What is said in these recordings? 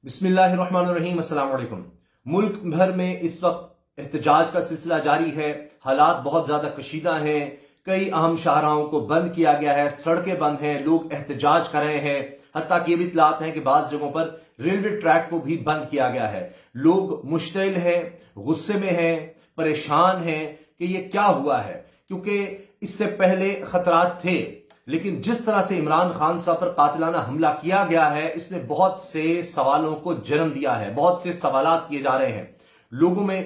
بسم اللہ الرحمن الرحیم۔ السلام علیکم۔ ملک بھر میں اس وقت احتجاج کا سلسلہ جاری ہے۔ حالات بہت زیادہ کشیدہ ہیں۔ کئی اہم شاہراہوں کو بند کیا گیا ہے، سڑکیں بند ہیں، لوگ احتجاج کر رہے ہیں۔ حتیٰ کہ یہ بھی اطلاعات ہیں کہ بعض جگہوں پر ریلوے ٹریک کو بھی بند کیا گیا ہے۔ لوگ مشتعل ہیں، غصے میں ہیں، پریشان ہیں کہ یہ کیا ہوا ہے، کیونکہ اس سے پہلے خطرات تھے، لیکن جس طرح سے عمران خان صاحب پر قاتلانہ حملہ کیا گیا ہے، اس نے بہت سے سوالوں کو جنم دیا ہے، بہت سے سوالات کیے جا رہے ہیں۔ لوگوں میں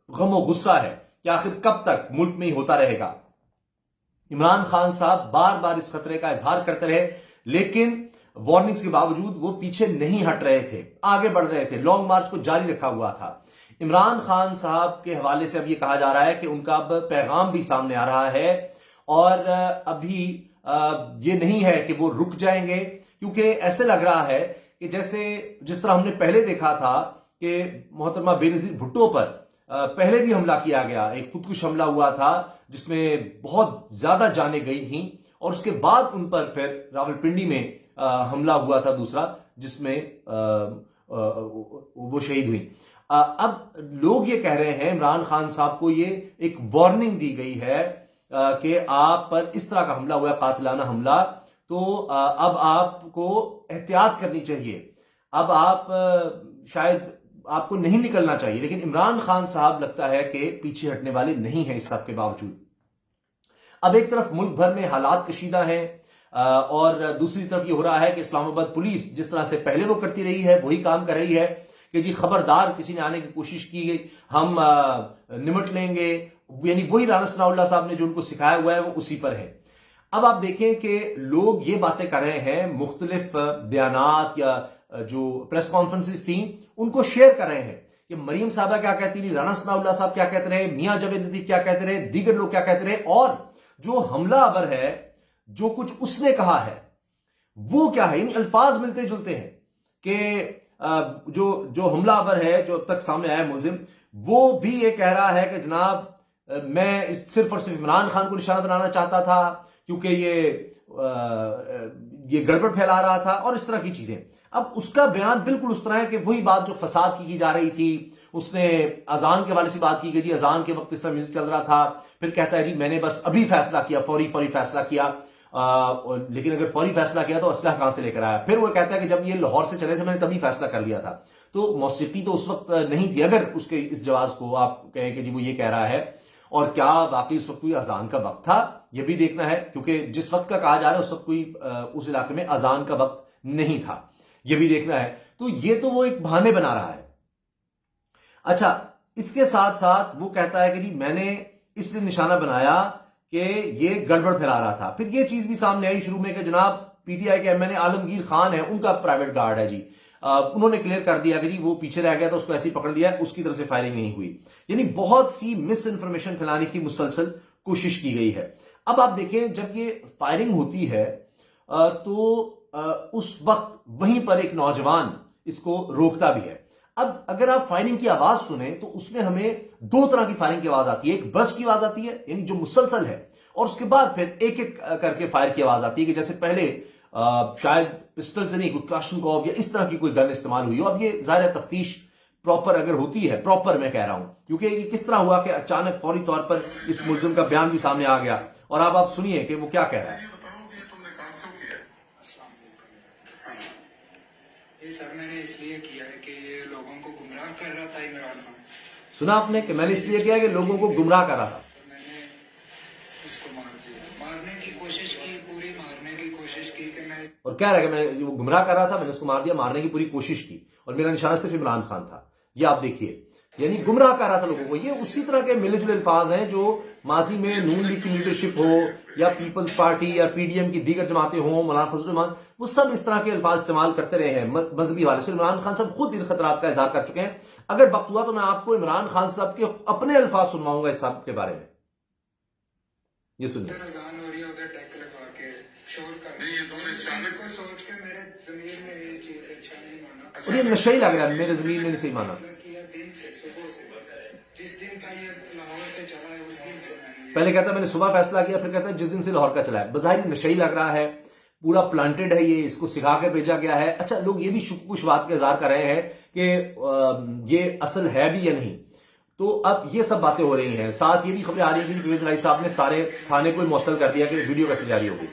غم و غصہ ہے کہ آخر کب تک ملک میں ہی ہوتا رہے گا۔ عمران خان صاحب بار بار اس خطرے کا اظہار کرتے رہے، لیکن وارننگز کے باوجود وہ پیچھے نہیں ہٹ رہے تھے، آگے بڑھ رہے تھے، لانگ مارچ کو جاری رکھا ہوا تھا۔ عمران خان صاحب کے حوالے سے اب یہ کہا جا رہا ہے کہ ان کا اب پیغام بھی سامنے آ رہا ہے، اور ابھی یہ نہیں ہے کہ وہ رک جائیں گے، کیونکہ ایسے لگ رہا ہے کہ جس طرح ہم نے پہلے دیکھا تھا کہ محترمہ بینظیر بھٹو پر پہلے بھی حملہ کیا گیا، ایک خودکش حملہ ہوا تھا جس میں بہت زیادہ جانیں گئی تھیں، اور اس کے بعد ان پر پھر راولپنڈی میں حملہ ہوا تھا دوسرا، جس میں وہ شہید ہوئی۔ اب لوگ یہ کہہ رہے ہیں، عمران خان صاحب کو یہ ایک وارننگ دی گئی ہے کہ آپ پر اس طرح کا حملہ ہوا ہے، قاتلانہ حملہ، تو اب آپ کو احتیاط کرنی چاہیے، اب آپ شاید آپ کو نہیں نکلنا چاہیے۔ لیکن عمران خان صاحب لگتا ہے کہ پیچھے ہٹنے والے نہیں ہیں اس سب کے باوجود۔ اب ایک طرف ملک بھر میں حالات کشیدہ ہیں، اور دوسری طرف یہ ہو رہا ہے کہ اسلام آباد پولیس جس طرح سے پہلے وہ کرتی رہی ہے وہی کام کر رہی ہے کہ جی خبردار کسی نے آنے کی کوشش کی گئی ہم نمٹ لیں گے، یعنی وہی رانا ثناء اللہ صاحب نے جو ان کو سکھایا ہوا ہے وہ اسی پر ہے۔ اب آپ دیکھیں کہ لوگ یہ باتیں کر رہے ہیں، مختلف بیانات یا جو پریس کانفرنسز تھیں ان کو شیئر کر رہے ہیں کہ مریم صاحبہ کیا کہتی رہی، رانا ثناء اللہ صاحب کیا کہتے رہے، میاں جاوید لطیف کیا کہتے رہے، دیگر لوگ کیا کہتے رہے، اور جو حملہ آور ہے جو کچھ اس نے کہا ہے وہ کیا ہے۔ ان الفاظ ملتے جلتے ہیں کہ جو حملہ آور ہے، جو اب تک سامنے آیا ملزم، وہ بھی یہ کہہ رہا ہے کہ جناب میں صرف اور صرف عمران خان کو نشانہ بنانا چاہتا تھا کیونکہ یہ گڑبڑ پھیلا رہا تھا، اور اس طرح کی چیزیں۔ اب اس کا بیان بالکل اس طرح ہے کہ وہی بات جو فساد کی جا رہی تھی، اس نے اذان کے والے سے بات کی گئی، جی اذان کے وقت اس طرح میوزک چل رہا تھا، پھر کہتا ہے جی میں نے بس ابھی فیصلہ کیا، فوری فیصلہ کیا، لیکن اگر فوری فیصلہ کیا تو اسلحہ کہاں سے لے کر آیا؟ پھر وہ کہتا ہے کہ جب یہ لاہور سے چلے تھے میں نے تبھی فیصلہ کر لیا تھا۔ تو موسیقی تو اس وقت نہیں تھی، اگر اس کے اس جواز کو آپ کہیں کہ جی وہ یہ کہہ رہا ہے، اور کیا واقعی اس وقت کوئی اذان کا وقت تھا، یہ بھی دیکھنا ہے، کیونکہ جس وقت کا کہا جا رہا ہے اس وقت کوئی اس علاقے میں اذان کا وقت نہیں تھا، یہ بھی دیکھنا ہے۔ تو یہ تو وہ ایک بہانے بنا رہا ہے۔ اچھا، اس کے ساتھ ساتھ وہ کہتا ہے کہ جی میں نے اس لیے نشانہ بنایا کہ یہ گڑبڑ پھیلا رہا تھا۔ پھر یہ چیز بھی سامنے آئی شروع میں کہ جناب پی ٹی آئی کے ایم این اے عالمگیر خان ہے، ان کا پرائیویٹ گارڈ ہے، جی انہوں نے کلیئر کر دیا کہ جی وہ پیچھے رہ گیا تو اس کو ایسے ہی پکڑ دیا، اس کی طرف سے فائرنگ نہیں ہوئی۔ یعنی بہت سی مس انفارمیشن پھیلانے کی مسلسل کوشش کی گئی ہے۔ اب آپ دیکھیں جب یہ فائرنگ ہوتی ہے تو اس وقت وہیں پر ایک نوجوان اس کو روکتا بھی ہے۔ اب اگر آپ فائرنگ کی آواز سنیں تو اس میں ہمیں دو طرح کی فائرنگ کی آواز آتی ہے، ایک برسٹ کی آواز آتی ہے یعنی جو مسلسل ہے، اور اس کے بعد پھر ایک ایک کر کے فائر کی آواز آتی ہے کہ جیسے پہلے شاید پسٹل سے نہیں، کوئی کلاشنکوف یا اس طرح کی کوئی گن استعمال ہوئی ہو۔ اب یہ ظاہر تفتیش پراپر اگر ہوتی ہے، پراپر میں کہہ رہا ہوں، کیونکہ یہ کس طرح ہوا کہ اچانک فوری طور پر اس ملزم کا بیان بھی سامنے آ گیا، اور آپ سنیے کہ وہ کیا کہہ رہا ہے۔ سر میں نے اس لیے کیا ہے کہ یہ لوگوں کو گمراہ کر رہا تھا عمران خان۔ سنا آپ نے کہ میں نے اس لیے کیا کہ لوگوں کو گمراہ کر رہا تھا، میں نے اس کو مار دیا، مارنے کی کوشش کی، پوری مارنے کی کوشش کی کہ میں، اور کہہ رہا ہے کہ میں وہ گمراہ کر رہا تھا، میں نے اس کو مار دیا، مارنے کی پوری کوشش کی، اور میرا نشانہ صرف عمران خان تھا۔ یہ آپ دیکھیے، یعنی گمراہ کر رہا تھا لوگوں کو۔ یہ اسی طرح کے ملے جلے الفاظ ہیں جو ماضی میں نون لیگ کی لیڈرشپ ہو یا پیپلز پارٹی یا پی ڈی ایم کی دیگر جماعتیں ہوں، مولانا فضل الرحمان، وہ سب اس طرح کے الفاظ استعمال کرتے رہے ہیں مذہبی حوالے سے۔ عمران خان صاحب خود ان خطرات کا اظہار کر چکے ہیں۔ اگر وقت ہوا تو میں آپ کو عمران خان صاحب کے اپنے الفاظ سنواؤں گا اس سب کے بارے میں، یہ سنیے۔ اذان ہو رہی ہے ادھر ڈیک لگا کے شور کر رہی ہے، کو سوچ کے میرے ضمیر میں یہ چیز اچھا نہیں مانا، اور یہ نشہ ہی لگ رہا ہے، میرے ضمیر نے نہیں صحیح مانا۔ دن سے صبح سے جس دن کا یہ لاہور سے چلا ہے اس دن سے میں نے پہلے کہتا ہے میں نے صبح فیصلہ کیا، پھر کہتا ہے جس دن سے لاہور کا چلا ہے۔ بظاہر نشہ ہی لگ رہا ہے، پورا پلانٹڈ ہے یہ، اس کو سکھا کے بھیجا گیا ہے. اچھا لوگ یہ بھی کچھ بات کا اظہار کر رہے ہیں کہ یہ اصل ہے بھی یا نہیں. تو اب یہ سب باتیں ہو رہی ہیں. ساتھ یہ بھی خبریں آ رہی ہیں کہ پرویز الہی صاحب نے سارے تھانے کو معطل کر دیا کہ ویڈیو کیسے جاری ہوگی.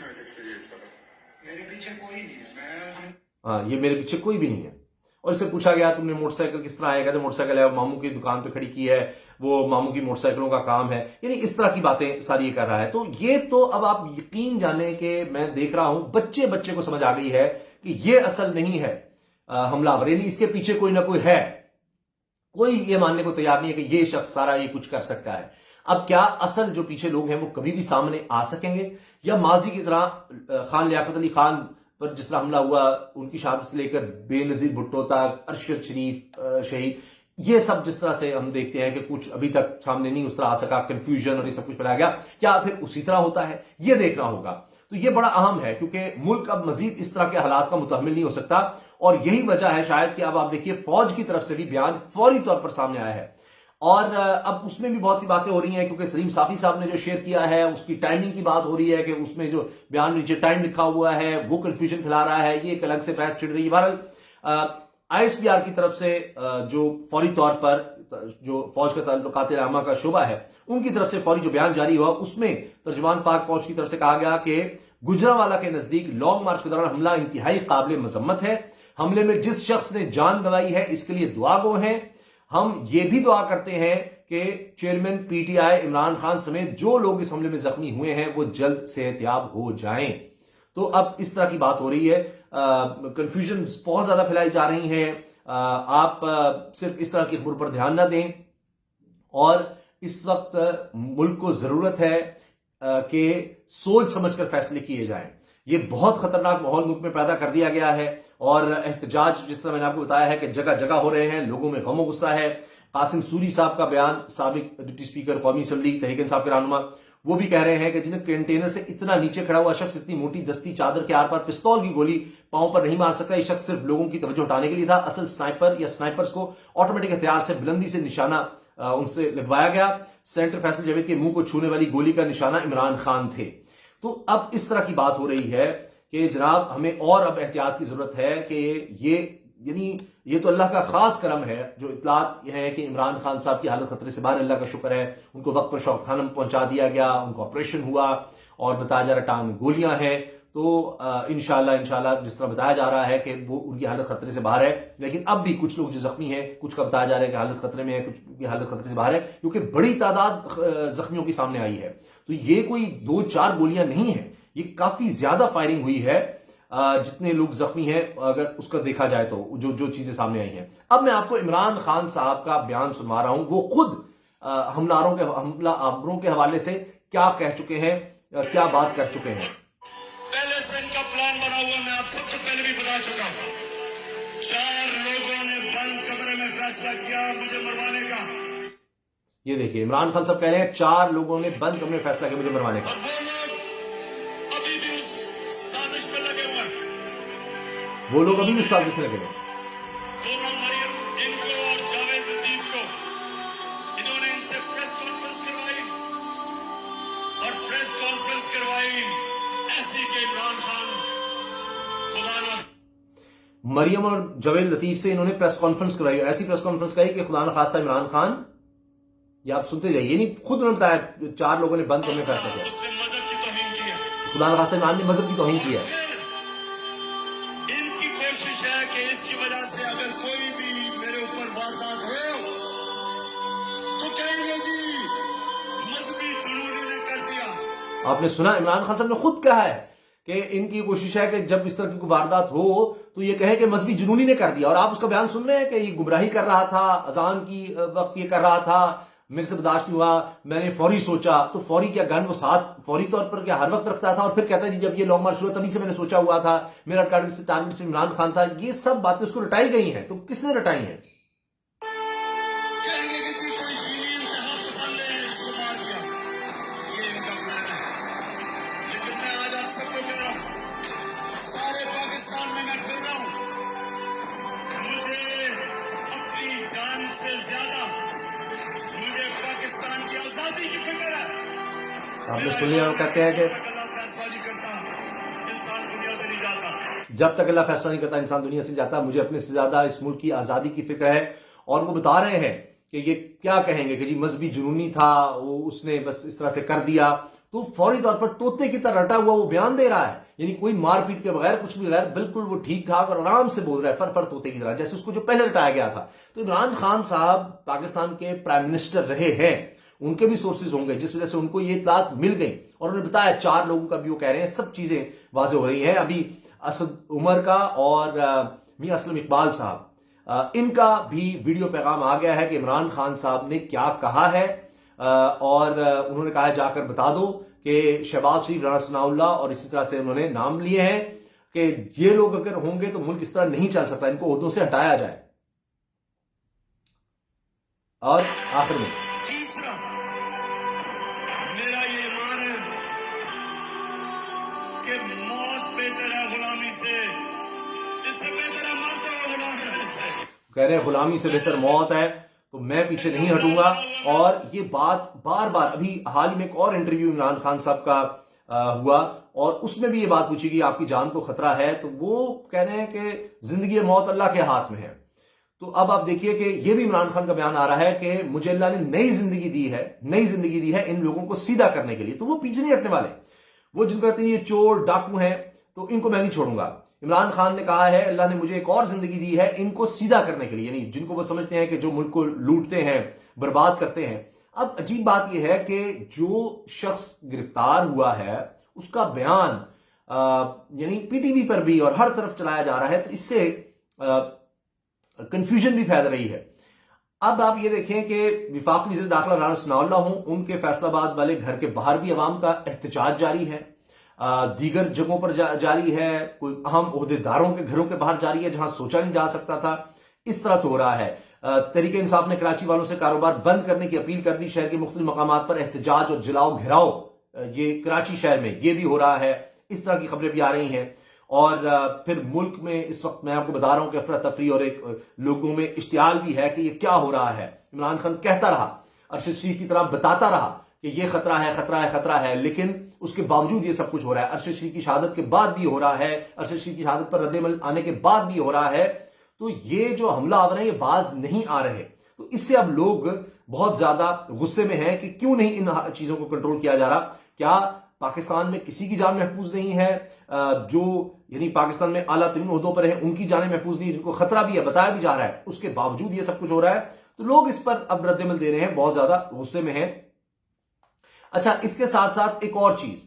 میرے پیچھے کوئی نہیں ہے، ہاں یہ میرے پیچھے کوئی بھی نہیں ہے. اور اس سے پوچھا گیا تم نے موٹر سائیکل کس طرح آئے گا، تو موٹر سائیکل ہے ماموں کی دکان پہ کھڑی کی ہے، وہ ماموں کی موٹر سائیکلوں کا کام ہے. یعنی اس طرح کی باتیں ساری یہ کر رہا ہے. تو یہ تو اب آپ یقین جانیں کہ میں دیکھ رہا ہوں بچے کو سمجھ آ گئی ہے کہ یہ اصل نہیں ہے حملہ آور، یعنی اس کے پیچھے کوئی نہ کوئی ہے. کوئی یہ ماننے کو تیار نہیں ہے کہ یہ شخص سارا یہ کچھ کر سکتا ہے. اب کیا اصل جو پیچھے لوگ ہیں وہ کبھی بھی سامنے آ سکیں گے، یا ماضی کی طرح خان لیاقت علی خان پر جس طرح حملہ ہوا، ان کی شہادت سے لے کر بے نظیر بھٹو تک، ارشد شریف شہید، یہ سب جس طرح سے ہم دیکھتے ہیں کہ کچھ ابھی تک سامنے نہیں اس طرح آ سکا، کنفیوژن اور یہ سب کچھ پھیلایا گیا، کیا پھر اسی طرح ہوتا ہے؟ یہ دیکھنا ہوگا. تو یہ بڑا اہم ہے کیونکہ ملک اب مزید اس طرح کے حالات کا متحمل نہیں ہو سکتا. اور یہی وجہ ہے شاید کہ اب آپ دیکھیے فوج کی طرف سے بھی بیان فوری طور پر سامنے آیا ہے. اور اب اس میں بھی بہت سی باتیں ہو رہی ہیں کیونکہ سلیم صافی صاحب نے جو شیئر کیا ہے اس کی ٹائمنگ کی بات ہو رہی ہے کہ اس میں جو بیان نیچے ٹائم لکھا ہوا ہے وہ کنفیوژن پھیلا رہا ہے. یہ ایک الگ سے بحث چھڑ رہی ہے. بہرحال آئی ایس پی آر کی طرف سے جو فوری طور پر جو فوج کا تعلقات عامہ کا شعبہ ہے ان کی طرف سے فوری جو بیان جاری ہوا اس میں ترجمان پاک فوج کی طرف سے کہا گیا کہ گجرانوالہ کے نزدیک لانگ مارچ کے دوران حملہ انتہائی قابل مذمت ہے. حملے میں جس شخص نے جان گنوائی ہے اس کے لیے دعا گو ہیں. ہم یہ بھی دعا کرتے ہیں کہ chairman P T I Imran Khan سمیت جو لوگ اس حملے میں زخمی ہوئے ہیں وہ جلد صحتیاب ہو جائیں. تو اب اس طرح کی بات ہو رہی ہے. کنفیوژن بہت زیادہ پھیلائی جا رہی ہیں. آپ صرف اس طرح کی خبر پر دھیان نہ دیں. اور اس وقت ملک کو ضرورت ہے کہ سوچ سمجھ کر فیصلے کیے جائیں. یہ بہت خطرناک ماحول ملک میں پیدا کر دیا گیا ہے اور احتجاج جس طرح میں نے آپ کو بتایا ہے کہ جگہ جگہ ہو رہے ہیں. لوگوں میں غم و غصہ ہے. قاسم سوری صاحب کا بیان، سابق ڈپٹی اسپیکر قومی اسمبلی تحریک انصاف کے رہنما، وہ بھی کہہ رہے ہیں کہ جنہیں کنٹینر سے اتنا نیچے کھڑا ہوا شخص اتنی موٹی دستی چادر کے آر پار پستول کی گولی پاؤں پر نہیں مار سکتا. یہ شخص صرف لوگوں کی توجہ ہٹانے کے لیے تھا. اصل سنائپر یا سنائپرز کو آٹومیٹک ہتھیار سے بلندی سے نشانہ ان سے لگوایا گیا. سینٹر فیصل جاوید کے منہ کو چھونے والی گولی کا نشانہ عمران خان تھے. تو اب اس طرح کی بات ہو رہی ہے کہ جناب ہمیں اور اب احتیاط کی ضرورت ہے کہ یہ تو اللہ کا خاص کرم ہے جو اطلاعات یہ ہیں کہ عمران خان صاحب کی حالت خطرے سے باہر. اللہ کا شکر ہے ان کو وقت پر شوق خانہ میں پہنچا دیا گیا، ان کو آپریشن ہوا اور بتایا جا رہا ٹانگ میں گولیاں ہیں. تو انشاءاللہ جس طرح بتایا جا رہا ہے کہ وہ ان کی حالت خطرے سے باہر ہے. لیکن اب بھی کچھ لوگ جو زخمی ہیں، کچھ کا بتایا جا رہا ہے کہ حالت خطرے میں ہے، کچھ کی حالت خطرے سے باہر ہے کیونکہ بڑی تعداد زخمیوں کی سامنے آئی ہے. تو یہ کوئی 2-4 گولیاں نہیں ہیں، یہ کافی زیادہ فائرنگ ہوئی ہے. جتنے لوگ زخمی ہیں اگر اس کا دیکھا جائے تو جو چیزیں سامنے آئی ہیں. اب میں آپ کو عمران خان صاحب کا بیان سنوا رہا ہوں. وہ خود حملہ آوروں کے حوالے سے کیا کہہ چکے ہیں، کیا بات کر چکے ہیں. پہلے سے ان کا پلان بنا ہوا میں آپ سب سے پہلے بھی بتا چکا ہوں. 4 لوگوں نے بند کمرے میں فیصلہ کیا مجھے مروانے کا. یہ دیکھیے عمران خان صاحب کہہ رہے ہیں 4 لوگوں نے بند کمرے میں فیصلہ کیا مجھے مروانے کا. وہ لوگ ابھی بھی اس سازش میں لگے ہیں. دونوں مریم ان کو اور جاوید لطیف کو انہوں نے ان سے پریس کانفرنس کروائی اور پریس کانفرنس کروائی ایسی کہ عمران خان خدا نہ مریم اور جاوید لطیف سے انہوں نے پریس کانفرنس کرائی، ایسی پریس کانفرنس کرائی کہ خدا نہ خواستہ عمران خان، یہ آپ سنتے جائیے، نہیں خود انہوں نے بتایا 4 لوگوں نے بند کرنے کا فیصلہ کیا. اس نے مذہب کی توہین کی ہے. خدا نہ خواستہ عمران نے مذہب کی توہین کی ہے. ان کی کوشش ہے کہ اس کی وجہ سے اگر کوئی بھی میرے اوپر واردات ہو تو کہیں گے جی مذہبی جنون نے کر دیا. آپ نے سنا عمران خان صاحب نے خود کہا ہے کہ ان کی کوشش ہے کہ جب اس طرح کی واردات ہو تو یہ کہے کہ مذہبی جنونی نے کر دیا. اور آپ اس کا بیان سن رہے ہیں کہ یہ گمراہی کر رہا تھا، اذان کی وقت یہ کر رہا تھا، میرے سے برداشت نہیں ہوا، میں نے فوری سوچا. تو فوری کیا گن وہ ساتھ فوری طور پر کیا ہر وقت رکھتا تھا؟ اور پھر کہتا ہے جی جب یہ لانگ مارچ ہوا تبھی سے میں نے سوچا ہوا تھا، میرا ٹارگٹ سے عمران خان تھا. یہ سب باتیں اس کو رٹائی گئی ہیں. تو کس نے رٹائی ہیں؟ کہیں گے کہ جی کوئی دینی انتہا پسند ہے اس کو مار دیا، یہ ان کا پلان ہے. لیکن میں آج آپ سب کو کہہ رہا ہوں، سارے پاکستان میں پھر رہا ہوں، مجھے اپنی جان سے زیادہ مجھے پاکستان کی آزادی کی فکر ہے. آپ نے سن لیا، وہ کہتے ہیں کہ اللہ فیصلہ نہیں کرتا، انسان دنیا سے جب تک اللہ فیصلہ نہیں کرتا انسان دنیا سے جاتا. مجھے اپنے سے زیادہ اس ملک کی آزادی کی فکر ہے. اور وہ بتا رہے ہیں کہ یہ کیا کہیں گے کہ جی مذہبی جنونی تھا, وہ اس نے بس اس طرح سے کر دیا. تو فوری طور پر طوطے کی طرح رٹا ہوا وہ بیان دے رہا ہے, یعنی کوئی مار پیٹ کے بغیر, کچھ بھی بغیر, بالکل وہ ٹھیک ٹھاک اور آرام سے بول رہا ہے, فر فر طوطے کی طرح, جیسے اس کو جو پہلے رٹایا گیا تھا. تو عمران خان صاحب پاکستان کے پرائم منسٹر رہے ہیں, ان کے بھی سورسز ہوں گے جس وجہ سے ان کو یہ اطلاعات مل گئی, اور انہوں نے بتایا 4 لوگوں کا بھی وہ کہہ رہے ہیں, سب چیزیں واضح ہو رہی ہیں. ابھی اسد عمر کا اور میاں اسلم اقبال صاحب, ان کا بھی ویڈیو پیغام آ گیا ہے کہ عمران خان صاحب نے کیا کہا ہے, اور انہوں نے کہا ہے جا کر بتا دو کہ شہباز شریف, رانا ثناء اللہ, اور اسی طرح سے انہوں نے نام لیے ہیں کہ یہ لوگ اگر ہوں گے تو ملک اس طرح نہیں چل سکتا, ان کو عہدوں سے ہٹایا جائے. اور آخر میں تیسرا میرا یہ ایمان ہے کہ موت بہتر ہے غلامی سے, اس سے بہتر ہے مر جاؤ غلام رہنے سے. کہہ رہے ہیں غلامی سے بہتر موت ہے, تو میں پیچھے نہیں ہٹوں گا. اور یہ بات بار بار, ابھی حال ہی میں ایک اور انٹرویو عمران خان صاحب کا ہوا, اور اس میں بھی یہ بات پوچھی گئی آپ کی جان کو خطرہ ہے, تو وہ کہہ رہے ہیں کہ زندگی موت اللہ کے ہاتھ میں ہے. تو اب آپ دیکھیے کہ یہ بھی عمران خان کا بیان آ رہا ہے کہ مجھے اللہ نے نئی زندگی دی ہے ان لوگوں کو سیدھا کرنے کے لیے, تو وہ پیچھے نہیں ہٹنے والے. وہ جن کو کہتے ہیں یہ چور ڈاکو ہیں, تو ان کو میں نہیں چھوڑوں گا. عمران خان نے کہا ہے اللہ نے مجھے ایک اور زندگی دی ہے ان کو سیدھا کرنے کے لیے, یعنی جن کو وہ سمجھتے ہیں کہ جو ملک کو لوٹتے ہیں, برباد کرتے ہیں. اب عجیب بات یہ ہے کہ جو شخص گرفتار ہوا ہے اس کا بیان یعنی پی ٹی وی پر بھی اور ہر طرف چلایا جا رہا ہے, تو اس سے کنفیوژن بھی پھیل رہی ہے. اب آپ یہ دیکھیں کہ وفاقی وزیر داخلہ رانا ثناء اللہ ہوں, ان کے فیصل آباد والے گھر کے باہر بھی عوام کا احتجاج جاری ہے, دیگر جگہوں پر جاری ہے, کوئی اہم عہدیداروں کے گھروں کے باہر جاری ہے جہاں سوچا نہیں جا سکتا تھا, اس طرح سے ہو رہا ہے. تحریک انصاف نے کراچی والوں سے کاروبار بند کرنے کی اپیل کر دی. شہر کے مختلف مقامات پر احتجاج اور جلاؤ گھیراؤ, یہ کراچی شہر میں یہ بھی ہو رہا ہے, اس طرح کی خبریں بھی آ رہی ہیں. اور پھر ملک میں اس وقت میں آپ کو بتا رہا ہوں کہ افراتفری اور ایک لوگوں میں اشتعال بھی ہے کہ یہ کیا ہو رہا ہے. عمران خان کہتا رہا, ارشد شریف کی طرح بتاتا رہا کہ یہ خطرہ ہے, لیکن اس کے باوجود یہ سب کچھ ہو رہا ہے. ارشد شریف کی شہادت کے بعد بھی ہو رہا ہے, ارشد شریف کی شہادت پر رد عمل آنے کے بعد بھی ہو رہا ہے. تو یہ جو حملہ آور ہیں یہ باز نہیں آ رہے. تو اس سے اب لوگ بہت زیادہ غصے میں ہیں کہ کیوں نہیں ان چیزوں کو کنٹرول کیا جا رہا. کیا پاکستان میں کسی کی جان محفوظ نہیں ہے؟ جو یعنی پاکستان میں اعلیٰ ترین عہدوں پر ہیں ان کی جانیں محفوظ نہیں, جن کو خطرہ بھی ہے, بتایا بھی جا رہا ہے, اس کے باوجود یہ سب کچھ ہو رہا ہے. تو لوگ اس پر اب رد عمل دے رہے ہیں, بہت زیادہ غصے میں ہیں. اچھا, اس کے ساتھ ساتھ ایک اور چیز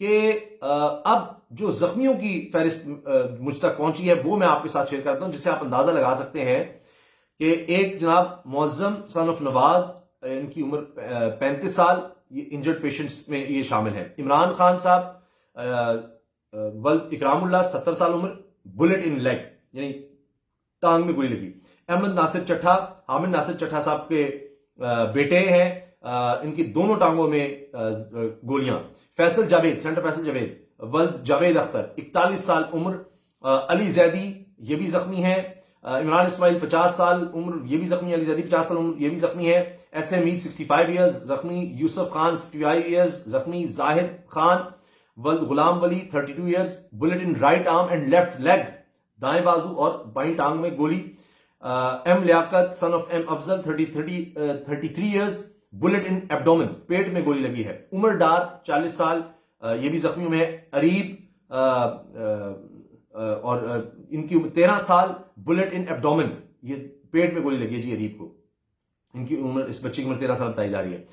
کہ اب جو زخمیوں کی فہرست مجھ تک پہنچی ہے وہ میں آپ کے ساتھ شیئر کرتا ہوں, جس سے آپ اندازہ لگا سکتے ہیں کہ ایک جناب معظم سن آف نواز, ان کی عمر 35 سال, یہ انجرڈ پیشنٹس میں یہ شامل ہیں. عمران خان صاحب ولد اکرام اللہ 70 سال عمر, بلٹ ان لیگ یعنی ٹانگ میں گولی لگی. احمد ناصر چٹھا, حامد ناصر چٹھا صاحب کے بیٹے ہیں, ان کی دونوں ٹانگوں میں گولیاں. فیصل جاوید, سینٹر فیصل جاوید ولد جاوید اختر 41 سال عمر. علی زیدی یہ بھی زخمی ہیں. عمران اسماعیل 50 سال عمر, یہ بھی زخمی. علی زیدی 50 سال عمر, یہ بھی زخمی ہے. ایس ایم عید 65 ایئرز زخمی. یوسف خان 55 ایئرز زخمی. زاہد خان ولد Ghulam Wali 32 years, bullet in right arm and left leg, دائیں بازو اور بائیں ٹانگ میں گولی. M Liaqat son of M Afzal 33 years, bullet in abdomen, پیٹ میں گولی لگی ہے. عمر ڈار 40 سال, یہ بھی زخمیوں میں. اریب اور ان کی عمر 13 سال, بلٹ ان ایبڈومن, یہ پیٹ میں گولی لگی ہے جی اریب کو. ان کی عمر, اس بچے کی عمر 13 سال بتائی جا رہی ہے.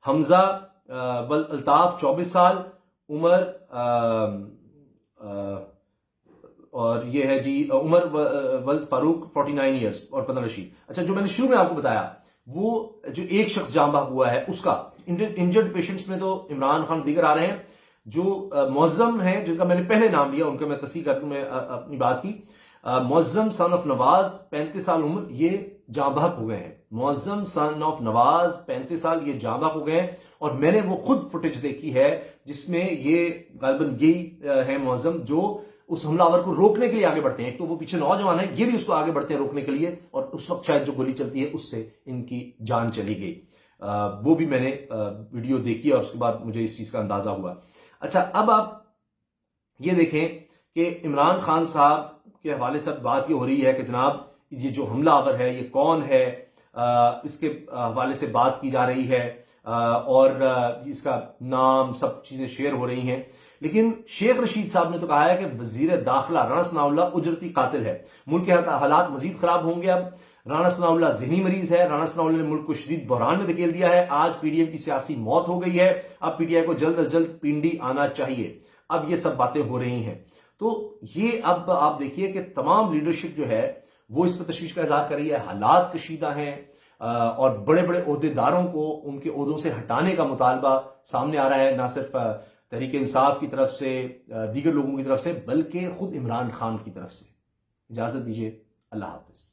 حمزہ ولد الطاف 24 سال عمر, اور یہ ہے جی عمر ولد فاروق 49 ایئرز اور 15 رشید. اچھا, جو میں نے شروع میں آپ کو بتایا وہ جو ایک شخص جاں بحق ہوا ہے اس کا انجرڈ پیشنٹس میں تو عمران خان دیگر آ رہے ہیں. جو معظم ہیں جن کا میں نے پہلے نام لیا ان کا میں تصحیح کر دوں, میں اپنی بات کی. معظم سن آف نواز 35 سال عمر, یہ جاں بحق ہو گئے ہیں. معظم سن آف نواز 35 سال, یہ جاں بحق ہو گئے ہیں. اور میں نے وہ خود فوٹیج دیکھی ہے جس میں یہ غالباً یہی ہے معظم جو اس حملہ آور کو روکنے کے لیے آگے بڑھتے ہیں. ایک تو وہ پیچھے نوجوان ہے, یہ بھی اس کو آگے بڑھتے ہیں روکنے کے لیے, اور اس وقت شاید جو گولی چلتی ہے اس سے ان کی جان چلی گئی. وہ بھی میں نے ویڈیو دیکھی اور اس کے بعد مجھے اس چیز کا اندازہ ہوا. اچھا, اب آپ یہ دیکھیں کہ عمران خان صاحب کے حوالے سے بات یہ ہو رہی ہے کہ جناب یہ جو حملہ آور ہے یہ کون ہے، اس کے حوالے سے بات کی جا رہی ہے اور اس کا نام سب چیزیں شیئر ہو رہی ہیں، لیکن شیخ رشید صاحب نے تو کہا ہے کہ وزیر داخلہ رانا ثناء اللہ اجرتی قاتل ہے، ملک کے حالات مزید خراب ہوں گے، اب رانا ثناء اللہ ذہنی مریض ہے، رانا ثناء اللہ نے ملک کو شدید بحران میں دھکیل دیا ہے، آج پی ڈی ایم کی سیاسی موت ہو گئی ہے، اب پی ٹی آئی کو جلد از جلد پنڈی آنا چاہیے، اب یہ سب باتیں ہو رہی ہیں۔ تو یہ اب آپ دیکھیے کہ تمام لیڈرشپ جو ہے وہ اس پر تشویش کا اظہار کر رہی ہے، حالات کشیدہ ہیں اور بڑے بڑے عہدیداروں کو ان کے عہدوں سے ہٹانے کا مطالبہ سامنے آ رہا ہے، نہ صرف تحریک انصاف کی طرف سے، دیگر لوگوں کی طرف سے، بلکہ خود عمران خان کی طرف سے۔ اجازت دیجیے، اللہ حافظ۔